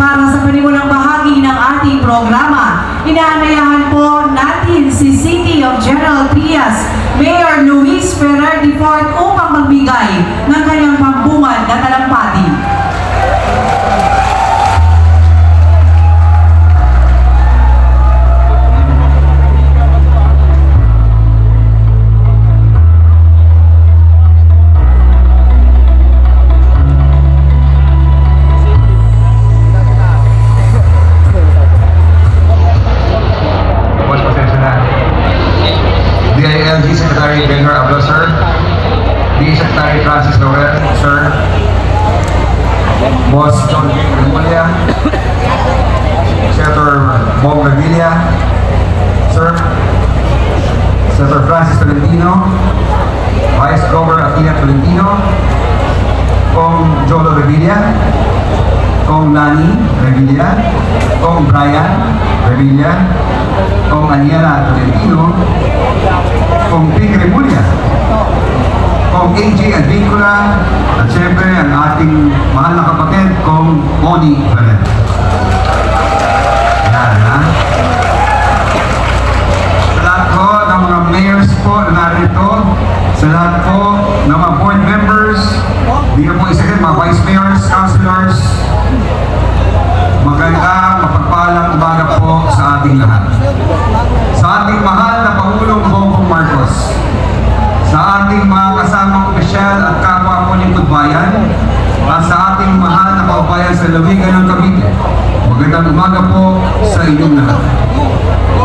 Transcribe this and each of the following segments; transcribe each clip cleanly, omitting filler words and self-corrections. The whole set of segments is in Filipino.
para sa panimulang bahagi ng ating programa, inaanayahan po natin si City of General Trias, Mayor Luis Ferrer Difort upang magbigay ng kanyang pambungad na talampati. DILG Secretary Benhur Ablo, sir. DA Secretary Francis Noel, sir. Boss John Remulla, Senator Bong Revilla, sir. Senator Francis Tolentino, Vice Governor Athena Tolentino, Kong Jolo Revilla, Kong Lani Revilla, Kong Brian Revilla, Kong Aniela Tolentino, Kong Ping Remulla, Kong AJ Advincula, at syempre ang ating mahal na kapatid, Kong Moni Ferrer. Yan, ha? Sa lahat po ng mga mayors po na narito, sa lahat po ng mga board members, di na po isa din, mga vice mayors, councilors, magandang mapagpalang umaga po sa ating lahat. Sa ating mahal na Pangulong Bongbong Marcos, sa ating mga kasamang opisyal at kapwa po lingkod bayan, at sa ating mahal na kaubayan sa Lawigan ng Cavite, magandang umaga po sa inyong lahat.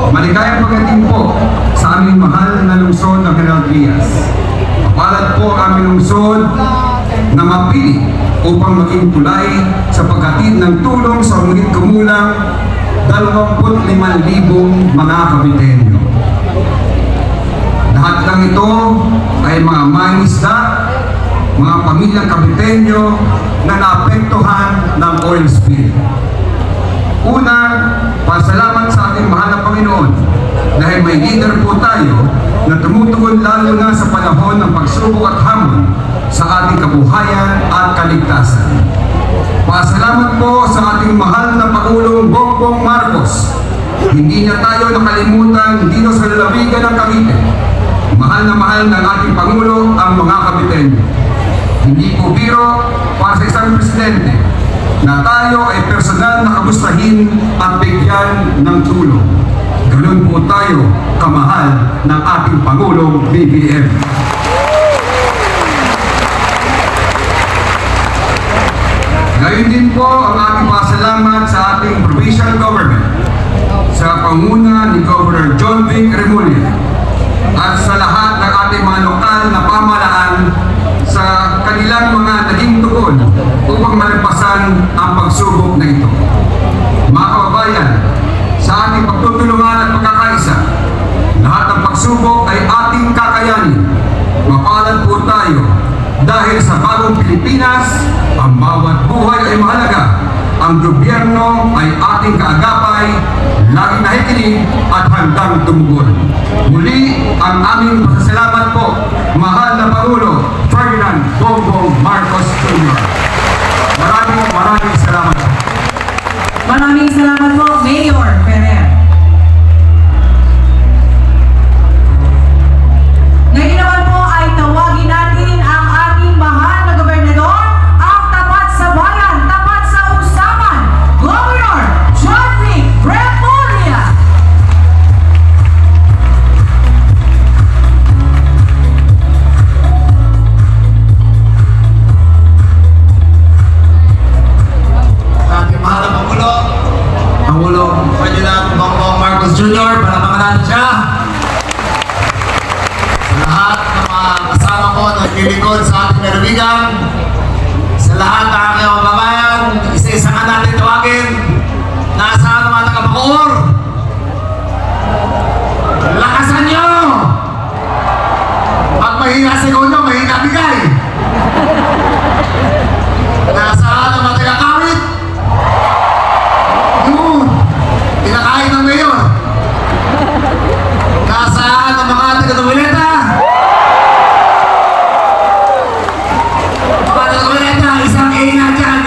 Maligayang pagdating po sa aming mahal na lungsod ng General Trias. Mapalad po ang aming lungsod na mapili upang maging tulay sa paghatid ng tulong sa humigit kumulang 25,000 mga Caviteño. Lahat ng ito ay mga mangisda, mga pamilyang Caviteño na naapektuhan ng oil spill. Una, pasalamat sa ating mahal na Panginoon dahil may leader po tayo na tumutugon lalo na sa panahon ng pagsubok at hamon sa ating kabuhayan at kaligtasan. Pasalamat po sa ating mahal na Pangulong Bongbong Marcos. Hindi niya tayo nakalimutan dito sa lalawigan ng Cavite. Mahal ng ating Pangulo ang mga Caviteño. Hindi po biro para sa isang presidente na tayo ay personal na kamustahin at bigyan ng tulong. Ganun po tayo kamahal ng ating Pangulong BBM. Ngayon din po ang ating pasalamat sa ating provincial government, sa panguna ni Governor John Vic Remulla, at sa lahat ng ating mga lokal na pamahalaan sa kanilang mga naging tugon upang malagpasan ang pagsubok na ito. Mga kababayan, sa ating pagtutulungan at pagkakaisa, lahat ng pagsubok ay ating kakayanin. Mapalad po tayo dahil sa bagong Pilipinas, ang bawat buhay ay mahalaga. Ang gobyerno ay ating kaagapay, laging nakikinig at handang tumugon. Muli, ang aming pasasalamat po, mahal na Pangulo Ferdinand Bongbong Marcos Jr. Maraming salamat. Maraming salamat po, Mayor Ferrer. Ngayon naman po ay tawagin natin ang ating mahal na gobernador, ang tapat sa bayan, tapat sa usapan, Governor John Vic Remulla. Ating mahal na Pangulo Ferdinand Bongbong Marcos Jr. Palapakan natin siya. Sa lahat ng mga kasama ko na nagkilikod sa ating lalawigan, sa lahat ng aking kababayan, isa-isa nga natin tawagin. Nasaan ang mga taga-Bacoor? Lakasan nyo! Pag mahina sigaw nyo, mahina bigay. Nasaan ang mga taga-Kawit? Yun! Pinakain ng mayor. Nasaan ang mga taga-Duwileta? Mga taga-Duwileta, isang A na dyan.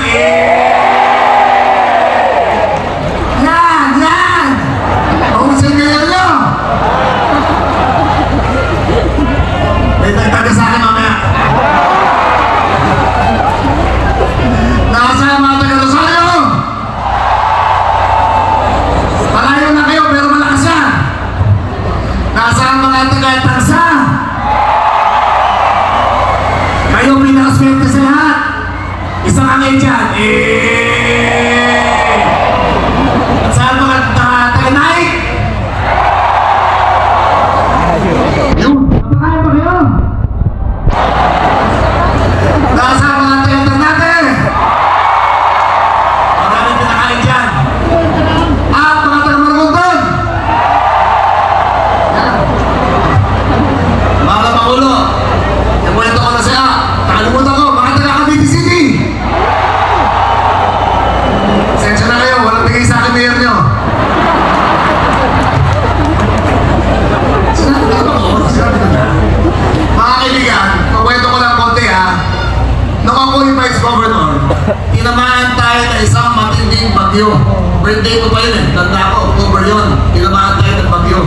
bagyo. Birthday ko pa yun eh. Tanda ko, October yun. Tinamaan tayo ng bagyo.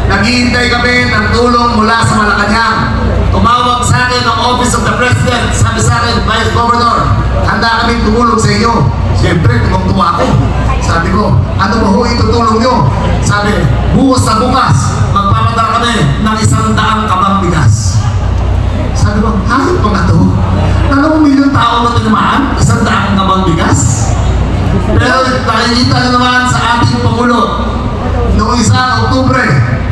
Naghihintay kami ng tulong mula sa Malacanang. Tumawag sa akin ang Office of the President. Sabi sa akin, Vice Governor, handa kami tumulong sa inyo. Siyempre, tumungtuwa ako. Sabi ko, ano ba ho itutulong nyo? Sabi, bukas na bukas, magpapadala kami ng 100 kabang bigas. Sabi ko, hayop pa nga to? 2 milyon tao na tinamaan? 100 kabang bigas? Pero nakikita na naman sa ating Pangulo, noong 1 Oktubre,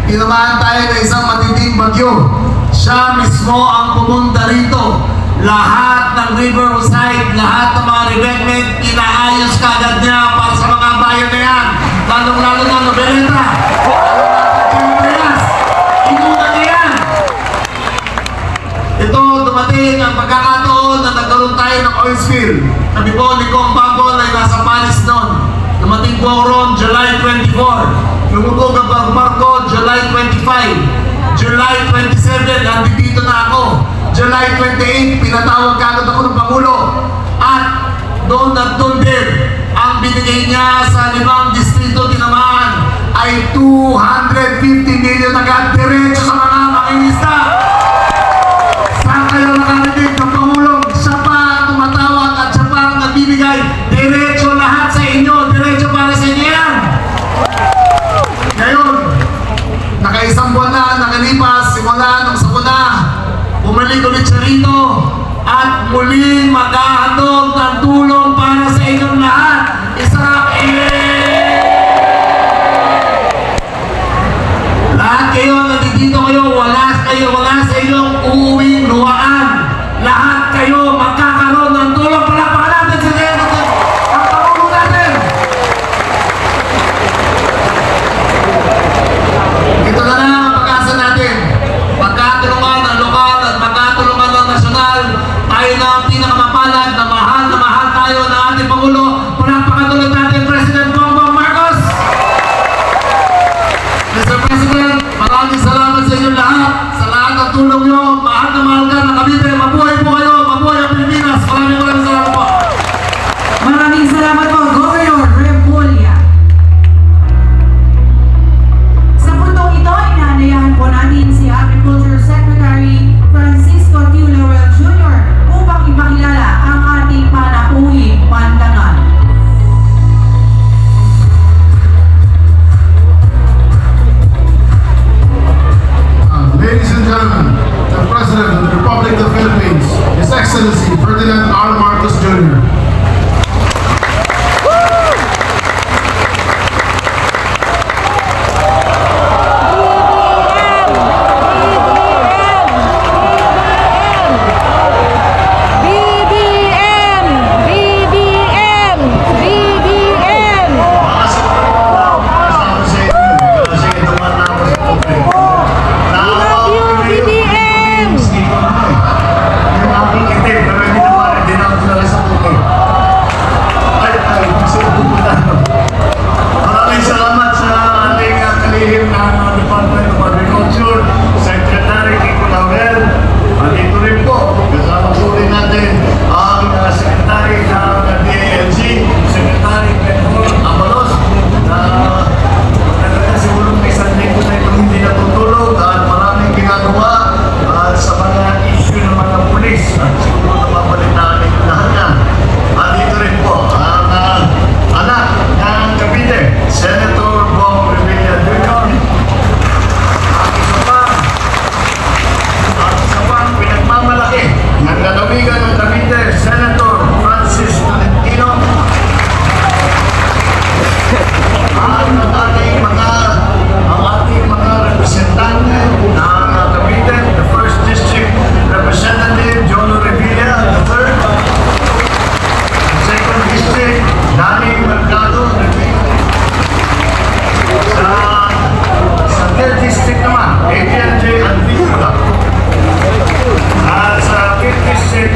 tinamaan tayo ng isang matinding bagyo. Siya mismo ang pumunta rito. Lahat ng riverside, lahat ng mga revetment, inaayos kagad niya para sa mga bayan na yan. Lalong-lalo na Noveleta. Inuna niya yan. Ito, dumating ang pagkakataon na nagkaroon tayo ng oil spill. Sabi po ni Kong Bambol ay nasa Paris noon. Dumating po ako roon July 24. Lumubog ang Bagmarco July 25. July 27, nandito na ako. July 28, pinatawag kagad ako ng Pangulo. At doon din, ang binigay niya sa 5 distrito tinamaan ay 250 million agad diretso sa mga makinisda. Saan kayo nakarinig ng Pangulong? Siya pa ang tumatawag at siya pa ang nagbibigay. Diretso lahat sa inyo, diretso para sa inyo yan. Ngayon, nakaisang buwan na nakalipas simula nung sakuna. Bumalik ulit siya rito at muling maghahandog ng tulong para sa inyong lahat. Lahat kayo, nandito kayo, wala sa inyong uuwing luwaan. Lahat kayo magkakaroon ng tulong. Palakpakan natin sa kaya ang Pangulo natin. Ito na lang ang pag-asa natin. Magkatulungan ng lokal at magkatulungan ng nasyonal. Tayo na ang pinakamapalad na mahal tayo ng ating Pangulo. Palakpakan tuloy natin President Bongbong Marcos. Mr. President, maraming salamat sa inyo lahat. Sa lahat ng tulong nyo. Mahal na mahal ka ng Cavite. Mabuhay po kayo. Mabuhay ang Pilipinas. Maraming salamat po. Maraming salamat po, Governor Remulla. Sa puntong ito, inaanayahan po natin si Agriculture Secretary Francisco T. Laurel Jr. upang ipakilala ang ating panauhing pandangan. Ladies and gentlemen, the President of the Republic of the Philippines, His Excellency Ferdinand R. Marcos Jr. BBM! BBM! BBM! Love you, BBM! Maraming salamat sa ating kalihim na Department of Agriculture, Secretary Kiko Laurel. At ito rin po, kasama po rin natin ang Secretary ng DALG, Secretary Pedro Abalos, na talaga siguro may isang linggo na itong hindi natutulog at maraming ginagawa sa mga issue ng mga pulis at siguro napapalitaan ito lahat yan. At dito rin po ang anak ng Cavite, Senator Bong Revilla Jr. At isa pang pinagmamalaki ng lalawigan ng Cavite, Senator Francis Tolentino. At ang ating mga representante ng Cavite, the 1st District Representative John Revilla III, the 2nd District Danny Mercado sa 3rd District naman, Adrian J. Antipola. At sa 5th District,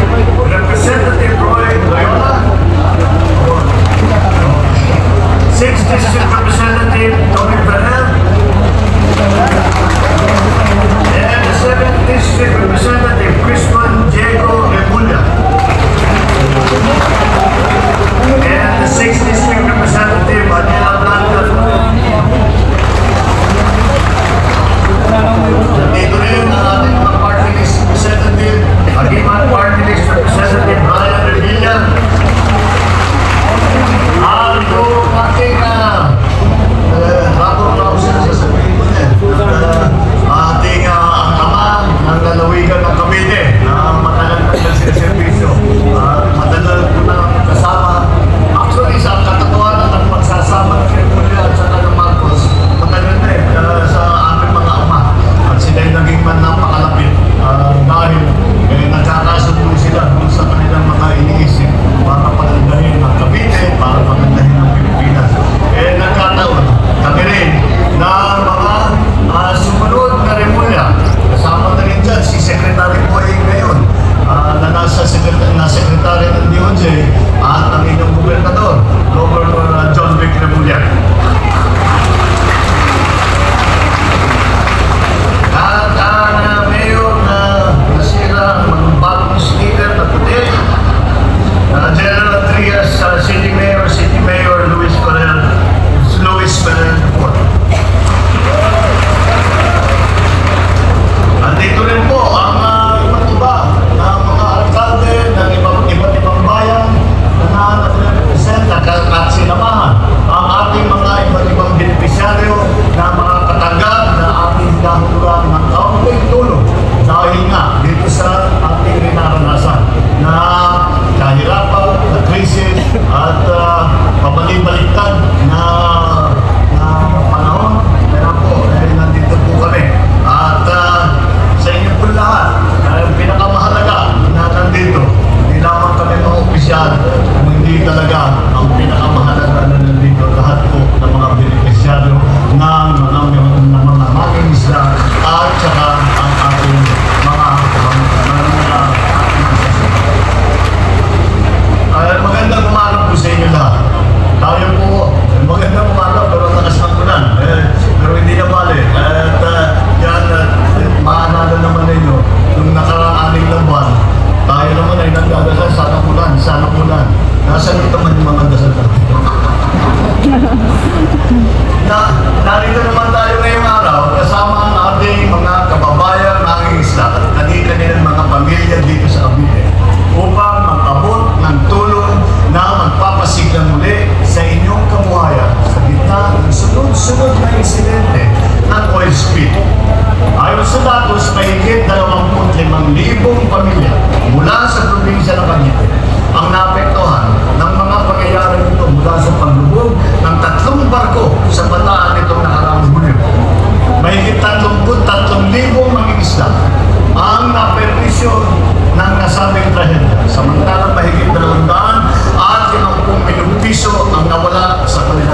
Representative Roy Loyola. 6th District Representative Tony Ferrer. And the 7th District Representative Crispin Diego Remulla. And the 6th District Representative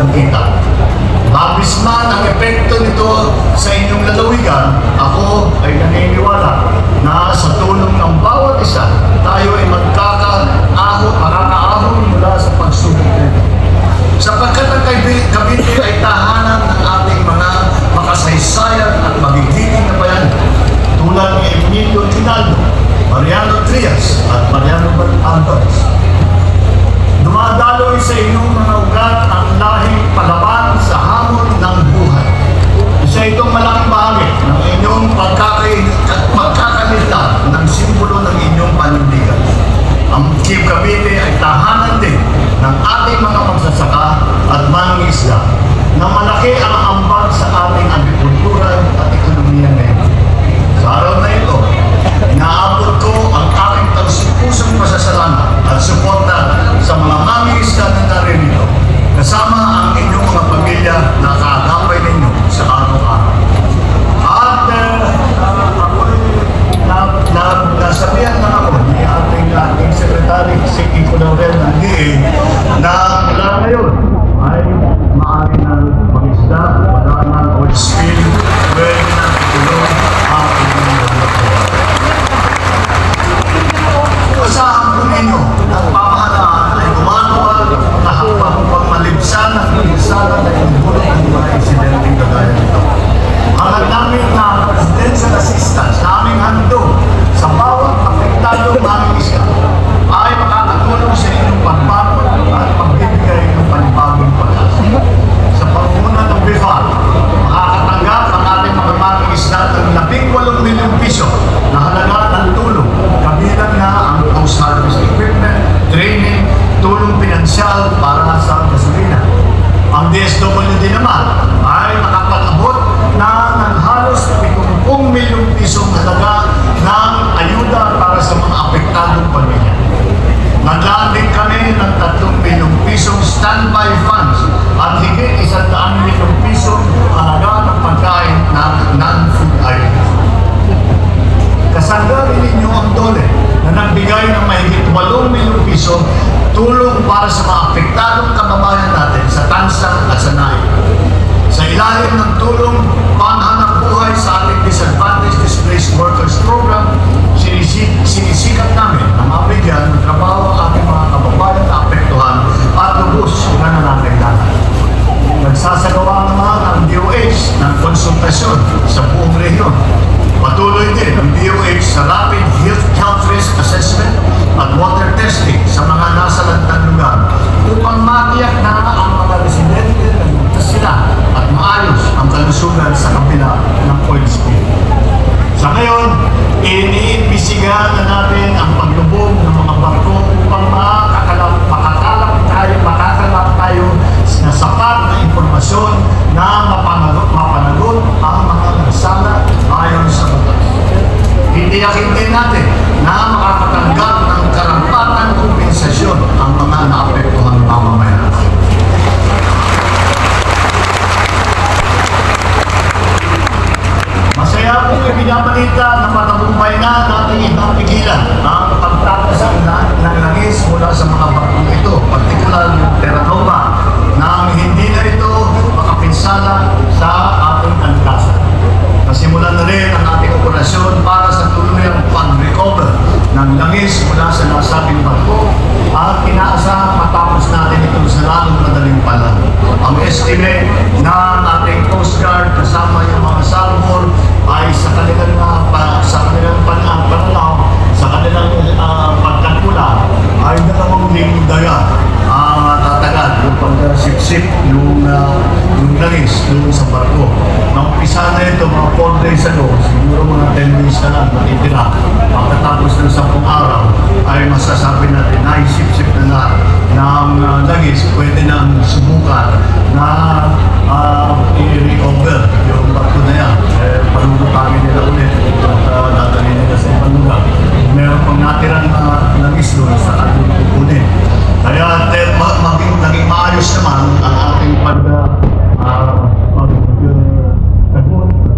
ng kita. Labis man ang epekto nito sa inyong lalawigan, ako ay naniniwala na sa tulong ng bawat isa, tayo ay makakaahon mula sa pagsubok nito. Sapagkat ang Cavite ay tahanan ng ating mga makasaysayan at magiging na bayan tulad ni Emilio Ginaldo, Mariano Trias at Mariano Antos. Dumadaloy sa inyong mga ugat ang lahing palaban sa hamon ng buhay. Isa itong malaking bahagi ng inyong pagkakaligtan ng simbolo ng inyong panindigan. Ang Cavite ay tahanan din ng ating mga magsasaka at mangingisda na malaki ang ambag sa ating agrikultura at ekonomiya ngayon. Sa araw na ito, inaabot ko ang aking taus-pusong pasasalamat at suporta sa mga mangingisda na naririto, kasama ang inyong mga pamilya na kaagapay ninyo sa araw-araw. At nasabihan na ako ni ating Secretary si Kiko Laurel ng DA na mula ngayon ay maaari na mag-isda, wala na oil spill, pwede na tulong ang inyong mga. Asahan po ninyo ang pamahalaan ay gumagawa na hapang pagmalibsan at pagmalibsan na inibulot ng mga insidenteng kagaya nito. Hanggang namin na presidential assistance na aming handog sa bawat apektado ng isya ay makakatulong sa inyong pagbago at pagbibigay ng panibagong pag-asa. Sa pangunguna ng BIFAR, makakatanggap ang ating mga mangingisda ng 18 milyong piso na halaga ng tulong, kabilang na ang post-harvest equipment, training, tulong pinansyal para sa gasolina. Ang DSWD naman ay nakapag-abot na ng halos 70 milyong pisong halaga ng ayuda para sa mga apektadong pamilya. Naglaan din kami ng 3 milyong pisong standby funds at higit 100 milyong pisong halaga ng pagkain na non-food items. Kasangga rin ninyo ang DOLE na nagbigay ng mahigit 8 milyong piso tulong para sa mga apektadong kababayan natin sa Tansa at sa Naik. Sa ilalim ng tulong panghanap buhay sa ating Disadvantaged Displaced Workers Program, sinisikap namin na mabigyan ng trabaho ang ating mga kababayan na apektuhan at lubos na nananaglanan. Nagsasagawa naman ang DOH ng konsultasyon sa buong rehiyon. Patuloy din ang DOH sa rapid health risk assessment at water testing sa mga nasa lantang lugar upang matiyak na ang mga residente na ligtas sila at maayos ang kalusugan sa kabila ng oil spill. Sa ngayon, iniimbisigahan na natin ang paglubog ng mga barko upang makakalap tayo na sapat na impormasyon na mapanagot ang mga nagsala ayon sa batas. Titiyakin din natin na makakatanggap ng karampatang kompensasyon ang mga naapektuhan mamamayan. Masaya po ibinabalita na matagumpay na nating ipapigilan ang pagtakas ng langis mula sa mga barkong ito, partikular yung Terra Nova, na hindi na ito makapinsala sa ating kalikasan. Nasimulan na rin ang ating operasyon para sa tuluyang pag-recover ng langis mula sa nasabing barko at inaasahan matapos natin ito sa lalong madaling panahon. Ang estimate ng ating Coast Guard kasama yung mga salvor ay sa kanilang pananaw, sa kanilang pagkalkula ay 2,000 daya ang tatagal yung pag-sip-sip yung langis doon sa barko. Naumpisa na ito mga 4 days ago, siguro mga 10 days na lang matitira. Pagkatapos ng 10 araw ay masasabi natin na isip-sip na lahat ng langis, pwede nang subukan na i-recover yung barko na yan. Palulutangin nila ulit at dadalhin nila sa ibang lugar. Meron pang natirang langis doon sa ating kukunin. Kaya naging maayos naman ang ating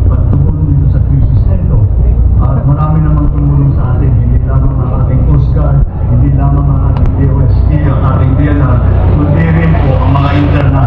pagtugon dito sa krisis na ito. At marami namang tumulong sa atin, hindi lamang ang ating Coast Guard, hindi lamang ang ating DOST, ang ating DNR, kundi rin po ang mga internal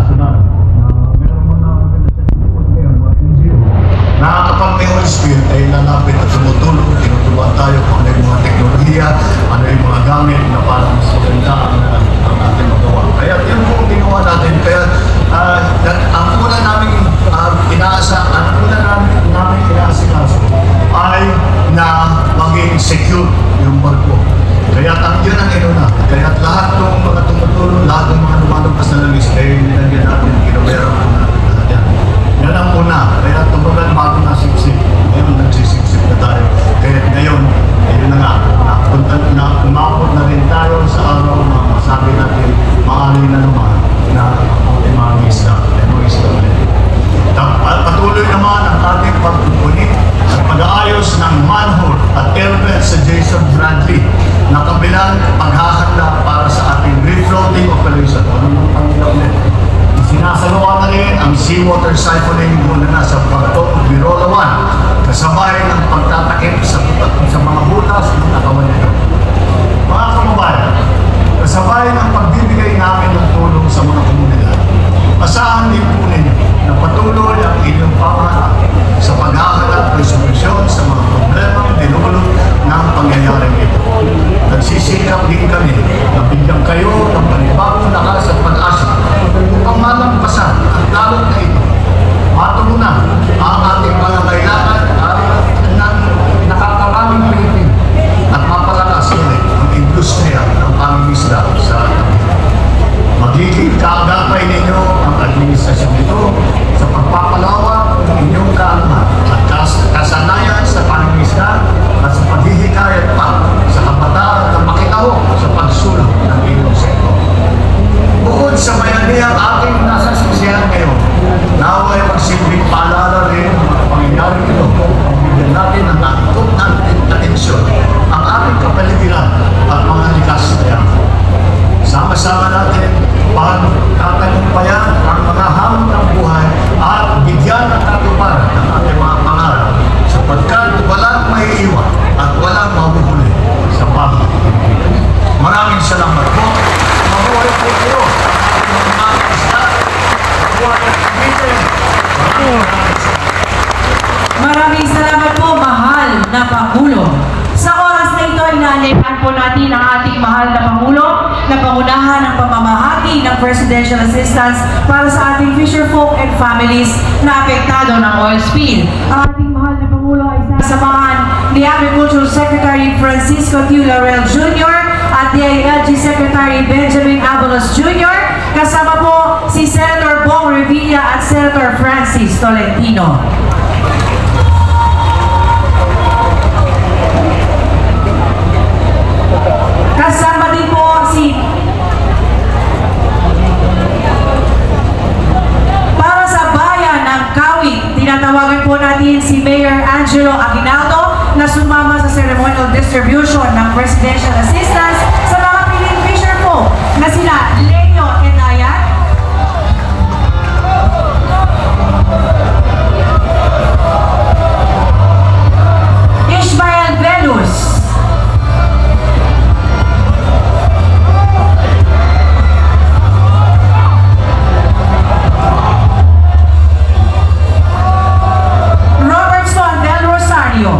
seawater siphoning mula na sa Bato, Birola 1, kasabay ng pagtatakip sa mga butas ng katawan nito. Mga kababayan, kasabay ng pagbibigay namin ng tulong sa mga komunidad, asahan din po ninyo na patuloy ang inyong pamahalaan sa paghahanap ng solusyon sa mga problemang dinulot ng pangyayaring ito. Nagsisikap din kami na bigyan kayo ng panibagong lakas at pag-asa upang malampasan ang dalot na ito. Matugunan ang ating mga kailangan ng nakakaraming Pilipino at mapalakas ulit ang industriya ng pangingisda sa ating. Magiging kaagapay ninyo ang administrasyon nito sa pagpapalawak ng inyong kaalaman at kasanayan sa pangingisda at sa paghihikayat pa sa kabataan na makitaho sa pagsulong ng inyong sektor. Bukod sa bayanihang ating nasa sisihan ngayon, naway magsilbing paalala rin ang mga pangyayaring ito kung bigyan natin ng natukot natin atensyon ang ating kapaligiran at mga likas na yan. Sama-sama natin pagtatagumpayan ang mga hamon ng buhay at bigyan ng katuparan ng ating mga pangarap sapagkat walang maiiwan at walang mahuhuli sa pamumuhay. Maraming salamat po. Mabuhay po kayo sa ating mga isla. Mabuhay at Cavite. Maraming salamat po, mahal na Pangulo. Sa oras na ito, inaalayan po natin ang ating mahal na Pangulo na pangunahan ng pamamahagi ng presidential assistance para sa ating fisherfolk and families na apektado ng oil spill. Ang ating mahal na Pangulo ay sasamahan ni Agricultural Secretary Francisco Q. Laurel Jr. at DILG Secretary Benjamin Abalos Jr. Kasama po si Senator Bong Revilla at Senator Francis Tolentino. Kasama din po si para sa bayan ng Kawit, tinatawagan po natin si Mayor Angelo Aguinaldo na sumama sa ceremonial distribution ng presidential assistance sa mga piling fisherfolk na sila Leo Enayat, Ishmael Velus, Robertson del Rosario,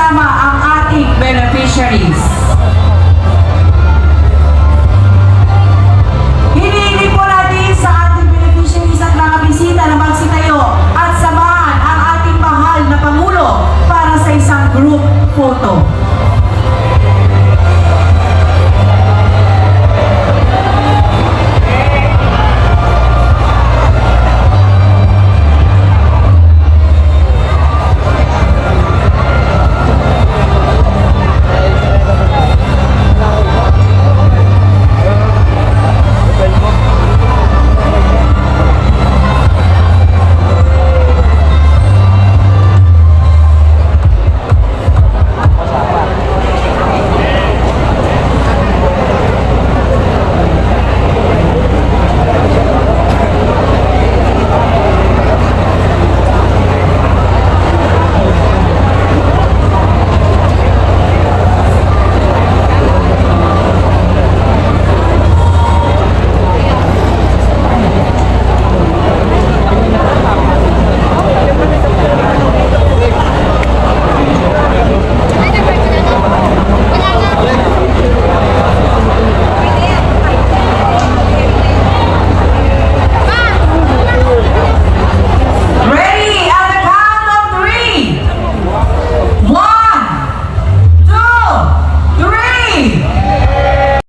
kasama ang ating beneficiaries.